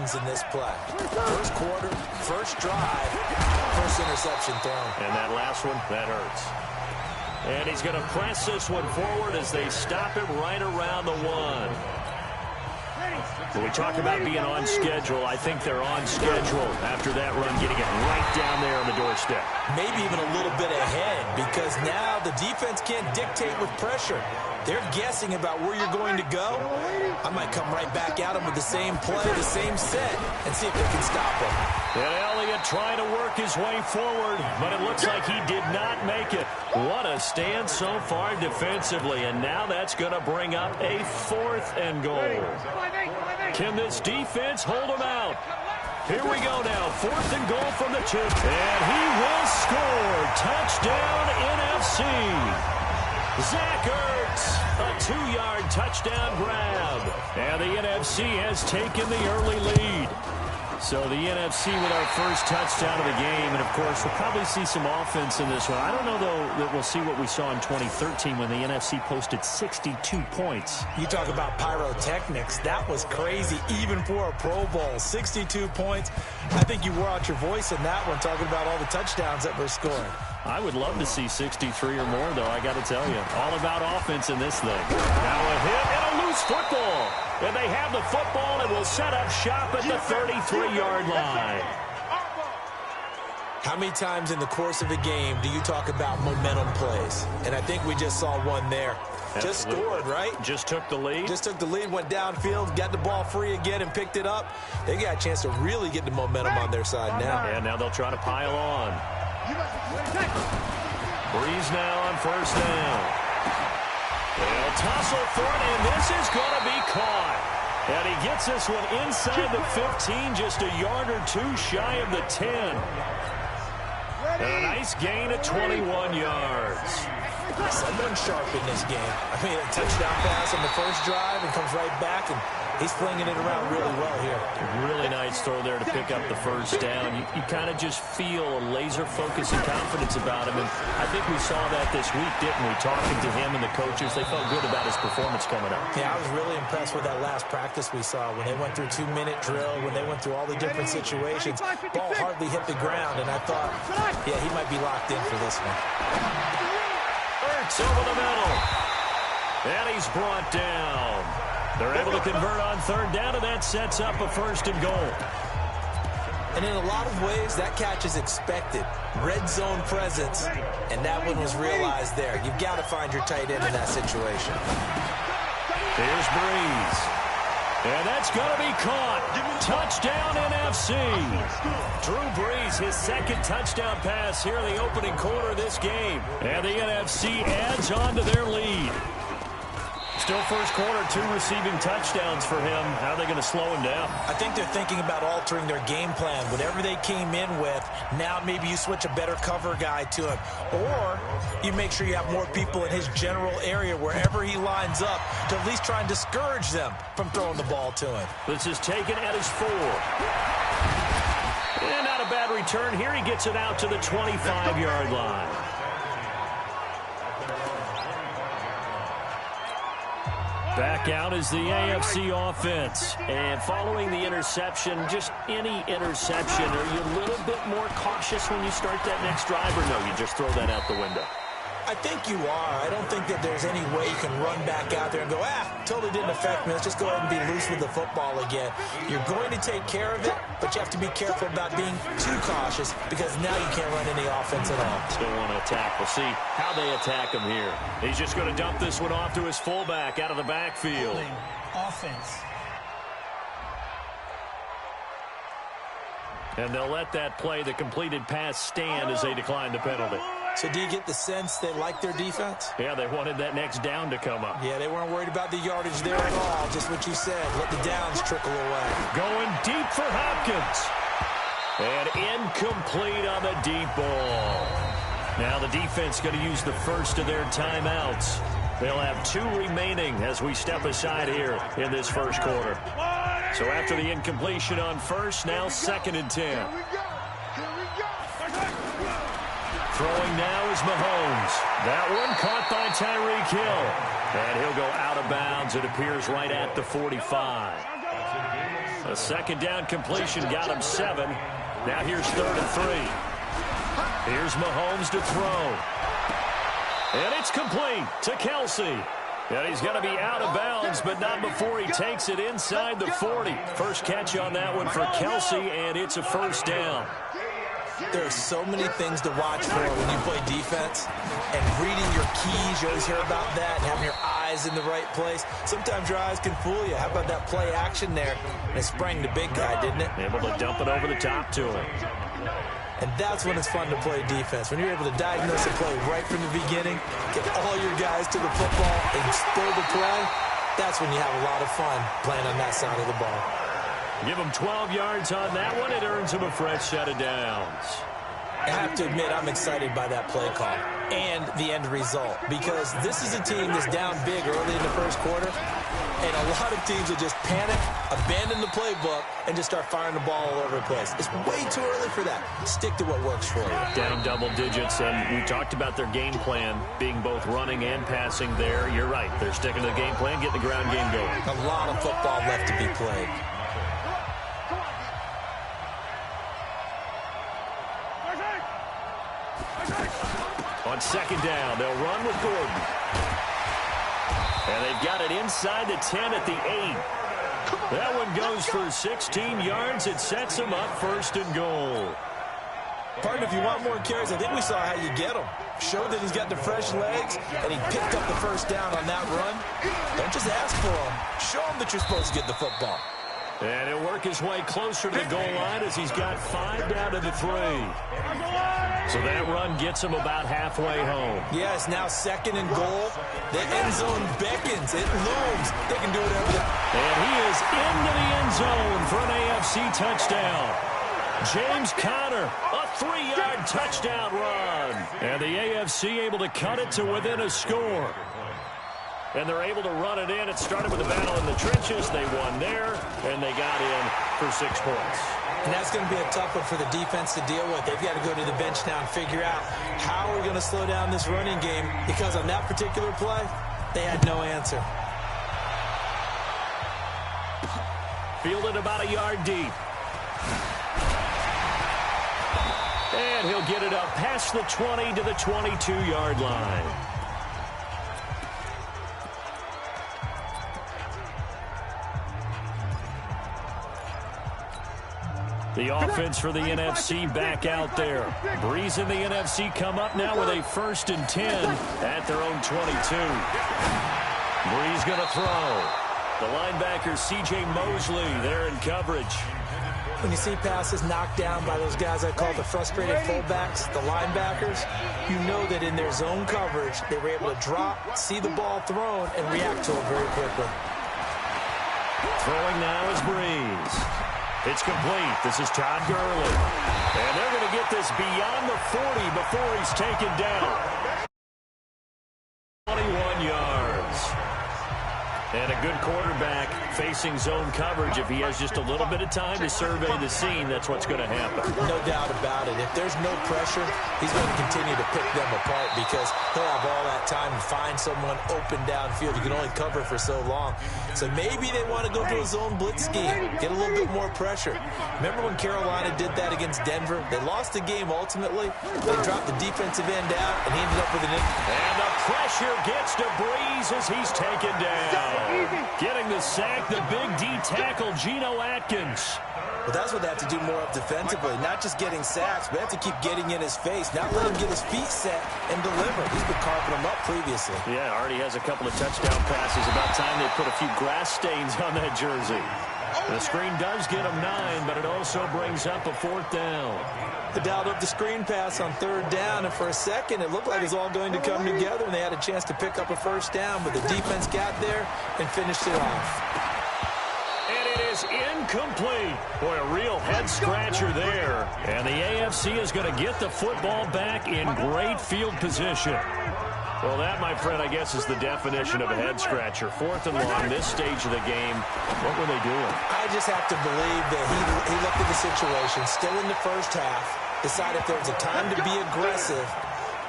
things in this play. First quarter, first drive, first interception thrown. And that last one, that hurts. And he's going to press this one forward as they stop him right around the 1. When we talk about being on schedule, I think they're on schedule after that run, getting it right down there on the doorstep. Maybe even a little bit ahead, because now the defense can't dictate with pressure. They're guessing about where you're going to go. I might come right back at them with the same play, the same set, and see if they can stop them. And Elliott trying to work his way forward, but it looks like he did not make it. What a stand so far defensively, and now that's going to bring up a 4th and goal. Can this defense hold him out? Here we go now, 4th and goal from the 2. And he will score. Touchdown, NFC. Zach Ertz, a 2-yard touchdown grab. And the NFC has taken the early lead. So the NFC with our first touchdown of the game. And, of course, we'll probably see some offense in this one. I don't know, though, that we'll see what we saw in 2013 when the NFC posted 62 points. You talk about pyrotechnics. That was crazy, even for a Pro Bowl. 62 points. I think you wore out your voice in that one, talking about all the touchdowns that were scored. I would love to see 63 or more, though, I got to tell you. All about offense in this thing. Now a hit and a loose football. And they have the football and will set up shop at the 33-yard line. How many times in the course of a game do you talk about momentum plays? And I think we just saw one there. Absolutely. Just scored, right? Just took the lead. Just took the lead, went downfield, got the ball free again and picked it up. They got a chance to really get the momentum on their side now. And now they'll try to pile on. Breeze now on first down. They'll tussle for it, and this is going to be caught. And he gets this one inside the 15, just a yard or two shy of the 10. And a nice gain of 21 yards. Someone sharp in this game. I mean, a touchdown pass on the first drive and comes right back, and he's flinging it around really well here. Really nice throw there to pick up the first down. You kind of just feel a laser focus and confidence about him, and I think we saw that this week, didn't we? Talking to him and the coaches, they felt good about his performance coming up. Yeah, I was really impressed with that last practice we saw when they went through 2-minute drill, when they went through all the different situations. Ball hardly hit the ground, and I thought, yeah, he might be locked in for this one. Ertz over the middle. And he's brought down. They're able to convert on third down, and that sets up a 1st and goal. And in a lot of ways, that catch is expected. Red zone presence, and that one was realized there. You've got to find your tight end in that situation. Here's Breeze. And that's going to be caught. Touchdown, NFC. Drew Brees, his 2nd touchdown pass here in the opening quarter of this game. And the NFC adds on to their lead. Still first quarter, 2 receiving touchdowns for him. How are they going to slow him down? I think they're thinking about altering their game plan. Whatever they came in with, now maybe you switch a better cover guy to him. Or you make sure you have more people in his general area wherever he lines up to at least try and discourage them from throwing the ball to him. This is taken at his 4. And not a bad return. Here he gets it out to the 25-yard line. Back out is the AFC offense. And following the interception, just any interception, are you a little bit more cautious when you start that next drive, or no, you just throw that out the window? I think you are. I don't think that there's any way you can run back out there and go, totally didn't affect me. Let's just go ahead and be loose with the football again. You're going to take care of it, but you have to be careful about being too cautious because now you can't run any offense at all. Still want to attack. We'll see how they attack him here. He's just going to dump this one off to his fullback out of the backfield. Offense. And they'll let that play, the completed pass, stand as they decline the penalty. So do you get the sense they like their defense? Yeah, they wanted that next down to come up. Yeah, they weren't worried about the yardage there at all. Just what you said. Let the downs trickle away. Going deep for Hopkins. And incomplete on the deep ball. Now the defense going to use the first of their timeouts. They'll have 2 remaining as we step aside here in this first quarter. So after the incompletion on first, now 2nd and 10. Throwing now is Mahomes. That one caught by Tyreek Hill. And he'll go out of bounds. It appears right at the 45. A second down completion got him 7. Now here's 3rd and 3. Here's Mahomes to throw. And it's complete to Kelsey. And he's going to be out of bounds, but not before he takes it inside the 40. First catch on that one for Kelsey, and it's a first down. There are so many things to watch for when you play defense, and reading your keys, you always hear about that, and having your eyes in the right place. Sometimes your eyes can fool you. How about that play action there? And it sprang the big guy, didn't it? Able to dump it over the top to him. And that's when it's fun to play defense. When you're able to diagnose a play right from the beginning, get all your guys to the football, and throw the play, that's when you have a lot of fun playing on that side of the ball. Give him 12 yards on that one. It earns him a fresh set of downs. I have to admit, I'm excited by that play call and the end result, because this is a team that's down big early in the first quarter, and a lot of teams will just panic, abandon the playbook, and just start firing the ball all over the place. It's way too early for that. Stick to what works for you. Down double digits, and we talked about their game plan being both running and passing there. You're right. They're sticking to the game plan, getting the ground game going. A lot of football left to be played. On second down, they'll run with Gordon. And they've got it inside the 10 at the 8. That one goes for 16 yards. It sets them up 1st and goal. Partner, if you want more carries, I think we saw how you get them. Showed that he's got the fresh legs, and he picked up the first down on that run. Don't just ask for them. Show him that you're supposed to get the football. And he'll work his way closer to the goal line as he's got 5 down to the 3. So that run gets him about halfway home. Yeah, it's now 2nd and goal. The end zone beckons. It looms. They can do whatever they... And he is into the end zone for an AFC touchdown. James Conner, a 3-yard touchdown run. And the AFC able to cut it to within a score. And they're able to run it in. It started with a battle in the trenches. They won there, and they got in for 6 points. And that's going to be a tough one for the defense to deal with. They've got to go to the bench now and figure out how we're going to slow down this running game, because on that particular play, they had no answer. Fielded about a yard deep. And he'll get it up past the 20 to the 22-yard line. The offense for the NFC back out there. Breeze and the NFC come up now with a 1st and 10 at their own 22. Breeze going to throw. The linebacker, C.J. Mosley, there in coverage. When you see passes knocked down by those guys I call the frustrated fullbacks, the linebackers, you know that in their zone coverage, they were able to drop, see the ball thrown, and react to it very quickly. Throwing now is Breeze. It's complete. This is Todd Gurley. And they're going to get this beyond the 40 before he's taken down. 21 yards. And a good quarterback facing zone coverage. If he has just a little bit of time to survey the scene, that's what's going to happen. No doubt about it. If there's no pressure, he's going to continue to pick them apart, because he'll have all that time to find someone open downfield. You can only cover for so long. So maybe they want to go to a zone blitz scheme, get a little bit more pressure. Remember when Carolina did that against Denver? They lost the game ultimately. They dropped the defensive end out, and he ended up with an... And the pressure gets to Breeze as he's taken down. Getting the sack, the big D tackle, Geno Atkins. Well, that's what they have to do more of defensively. Not just getting sacks, but have to keep getting in his face. Not let him get his feet set and deliver. He's been carving them up previously. Yeah, already has a couple of touchdown passes. About time they put a few grass stains on that jersey. The screen does get him 9, but it also brings up a 4th down. They dialed up the screen pass on 3rd down, and for a second it looked like it was all going to come together, and they had a chance to pick up a 1st down, but the defense got there and finished it off. And it is incomplete. Boy, a real head-scratcher there. And the AFC is going to get the football back in great field position. Well, that, my friend, I guess is the definition of a head-scratcher. 4th and long, this stage of the game. What were they doing? I just have to believe that he looked at the situation, still in the first half, decided if there was a time to be aggressive,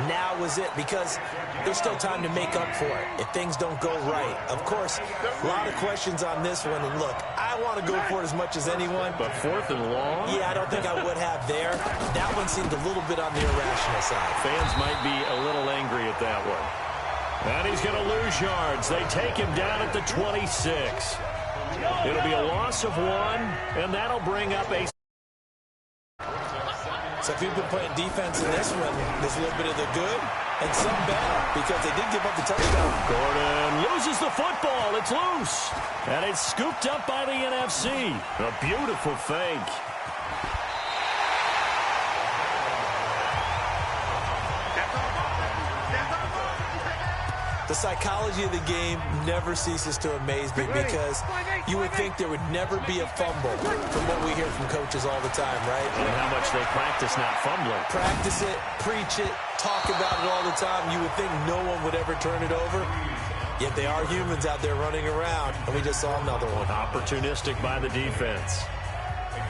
now was it, because there's still time to make up for it if things don't go right. Of course, a lot of questions on this one, and look, I want to go for it as much as anyone. But 4th and long? Yeah, I don't think I would have there. That one seemed a little bit on the irrational side. Fans might be a little angry at that one. And he's going to lose yards. They take him down at the 26. It'll be a loss of 1, and that'll bring up a... So if you've been playing defense in this one, there's a little bit of the good and some bad, because they did give up the touchdown. Gordon loses the football. It's loose. And it's scooped up by the NFC. A beautiful fake. The psychology of the game never ceases to amaze me, because you would think there would never be a fumble from what we hear from coaches all the time, right? And how much they practice not fumbling. Practice it, preach it, talk about it all the time. You would think no one would ever turn it over. Yet they are humans out there running around, and we just saw another one. Opportunistic by the defense.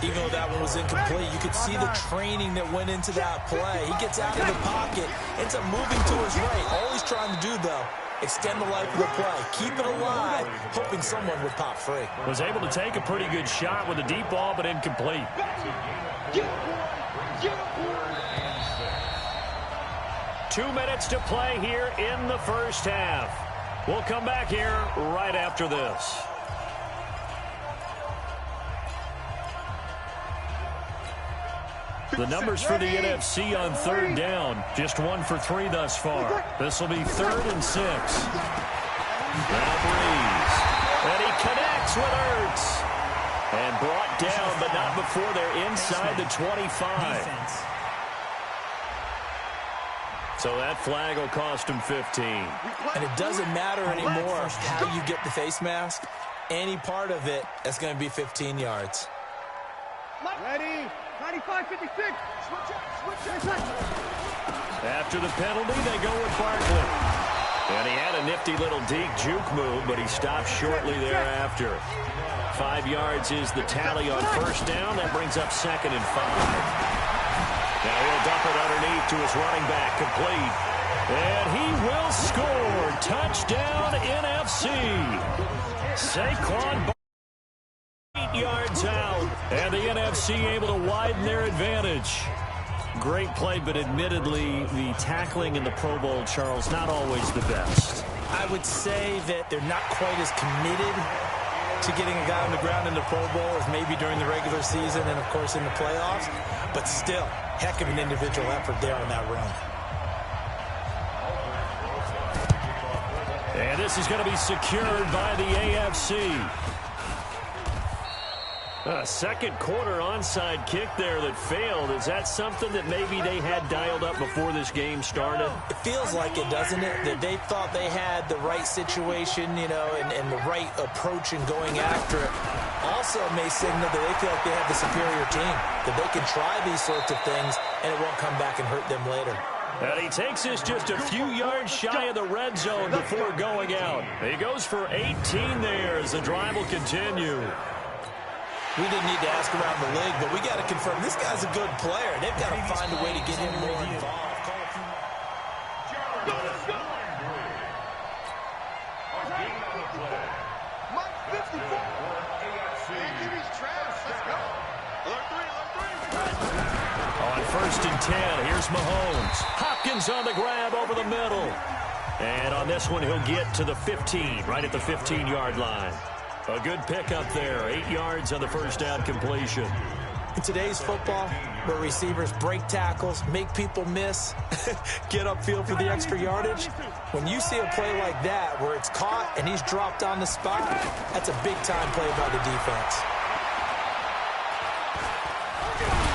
Even though that one was incomplete, you could see the training that went into that play. He gets out of the pocket, ends up moving to his right. All he's trying to do, though, extend the life of the play, keep it alive, hoping someone would pop free. Was able to take a pretty good shot with a deep ball, but incomplete. 2 minutes to play here in the first half. We'll come back here right after this. The numbers for the NFC on 3rd down, just 1 for 3 thus far. This will be 3rd and 6. Now Breeze. And he connects with Ertz. And brought down, but not before they're inside the 25. So that flag will cost him 15. And it doesn't matter anymore how you get the face mask. Any part of it is going to be 15 yards. Ready? 95, 56. Switch up. After the penalty, they go with Barkley. And he had a nifty little deke juke move, but he stopped shortly thereafter. 5 yards is the tally on 1st down. That brings up 2nd and 5. Now he'll dump it underneath to his running back, complete. And he will score. Touchdown, NFC. Saquon 8 yards out. And the NFC able to widen their advantage. Great play, but admittedly, the tackling in the Pro Bowl, Charles, not always the best. I would say that they're not quite as committed to getting a guy on the ground in the Pro Bowl as maybe during the regular season and, of course, in the playoffs. But still, heck of an individual effort there on that run. And this is going to be secured by the AFC. A second quarter onside kick there that failed. Is that something that maybe they had dialed up before this game started? It feels like it, doesn't it? That they thought they had the right situation, you know, and the right approach in going after it. Also may signal that they feel like they have the superior team, that they can try these sorts of things and it won't come back and hurt them later. And he takes this just a few yards shy of the red zone before going out. He goes for 18 there as the drive will continue. We didn't need to ask around the league, but we got to confirm this guy's a good player. They've got to find a way to get him more involved. On 1st and 10, here's Mahomes. Hopkins on the grab over the middle. And on this one, he'll get to the 15, right at the 15-yard line. A good pickup there, 8 yards on the first down completion. In today's football, where receivers break tackles, make people miss, get upfield for the extra yardage, when you see a play like that where it's caught and he's dropped on the spot, that's a big-time play by the defense.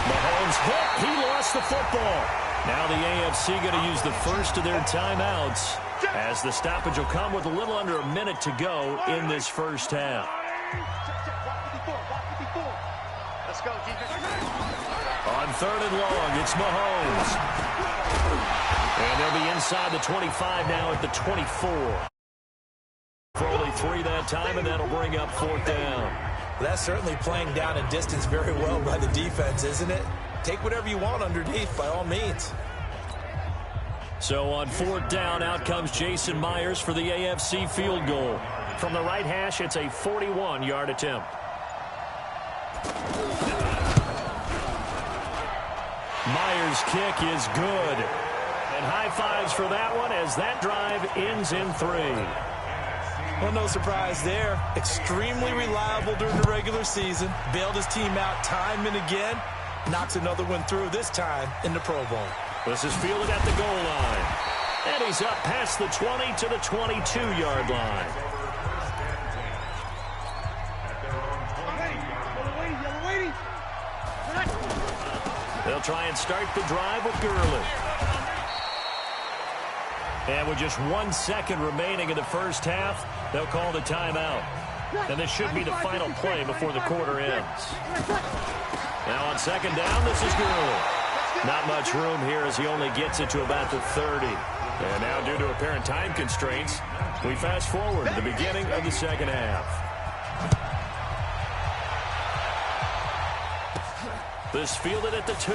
Mahomes hit. He lost the football. Now the AFC going to use the first of their timeouts, as the stoppage will come with a little under a minute to go in this first half. Let's go, defense. On 3rd and long, it's Mahomes. And they'll be inside the 25 now at the 24. For only 3 that time, and that'll bring up 4th down. Well, that's certainly playing down in distance very well by the defense, isn't it? Take whatever you want underneath, by all means. So on 4th down, out comes Jason Myers for the AFC field goal. From the right hash, it's a 41-yard attempt. Myers' kick is good. And high fives for that one as that drive ends in 3. Well, no surprise there. Extremely reliable during the regular season. Bailed his team out time and again. Knocks another one through, this time in the Pro Bowl. This is fielded at the goal line. And he's up past the 20 to the 22-yard line. They'll try and start the drive with Gurley. And with just 1 second remaining in the first half, they'll call the timeout. And this should be the final play before the quarter ends. Now on 2nd down, this is Gurley. Not much room here as he only gets it to about the 30. And now due to apparent time constraints, we fast forward to the beginning of the 2nd half. This fielded at the 2.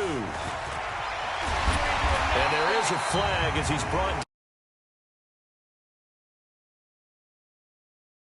And there is a flag as he's brought